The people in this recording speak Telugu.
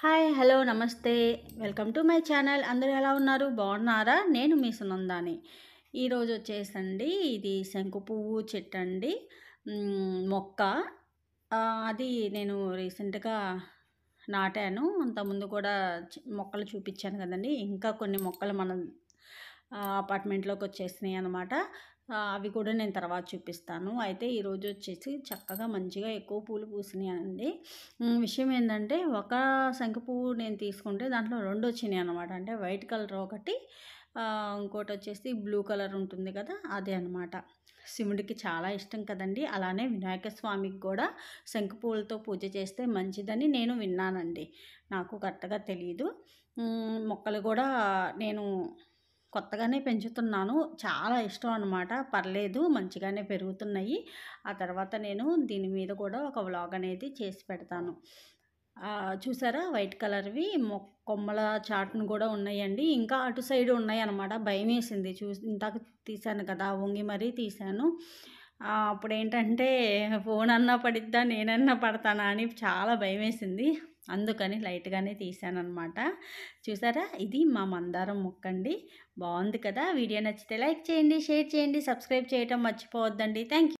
హాయ్ హలో నమస్తే వెల్కమ్ టు మై ఛానల్. అందరూ ఎలా ఉన్నారు? బాగున్నారా? నేను మీ సునందాని. ఈరోజు వచ్చేసండి ఇది శంకు పువ్వు చెట్టు అండి. మొక్క అది నేను రీసెంట్గా నాటాను. అంతకుముందు కూడా మొక్కలు చూపించాను కదండి. ఇంకా కొన్ని మొక్కలు మనం అపార్ట్మెంట్లోకి వచ్చేసినాయి అనమాట. అవి కూడా నేను తర్వాత చూపిస్తాను. అయితే ఈరోజు వచ్చేసి చక్కగా మంచిగా ఎక్కువ పూలు పూసినాయండి. విషయం ఏంటంటే ఒక శంకు పువ్వు నేను తీసుకుంటే దాంట్లో 2 వచ్చినాయి అనమాట. అంటే వైట్ కలర్ ఒకటి, ఇంకోటి వచ్చేసి బ్లూ కలర్ ఉంటుంది కదా, అదే అనమాట. శివుడికి చాలా ఇష్టం కదండి. అలానే వినాయక స్వామికి కూడా శంకు పువ్వులతో పూజ చేస్తే మంచిదని నేను విన్నానండి. నాకు కరెక్ట్గా తెలియదు. మొక్కలు కూడా నేను కొత్తగానే పెంచుతున్నాను. చాలా ఇష్టం అనమాట. పర్లేదు మంచిగానే పెరుగుతున్నాయి. ఆ తర్వాత నేను దీని మీద కూడా ఒక వ్లాగ్ అనేది చేసి పెడతాను. చూసారా వైట్ కలర్వి కొమ్మల చాటును కూడా ఉన్నాయండి. ఇంకా అటు సైడ్ ఉన్నాయన్నమాట. భయం వేసింది ఇందాక తీశాను కదా, వంగి మరీ తీశాను. అప్పుడేంటంటే ఫోన్ అన్నా పడిద్దా నేనన్నా పడతానా అని చాలా భయం వేసింది. అందుకని లైట్గానే తీసానమాట. చూసారా, ఇది మా మందారం మొక్క అండి. బాగుంది కదా. వీడియో నచ్చితే లైక్ చేయండి, షేర్ చేయండి, సబ్స్క్రైబ్ చేయటం మర్చిపోవద్దండి. Thank you.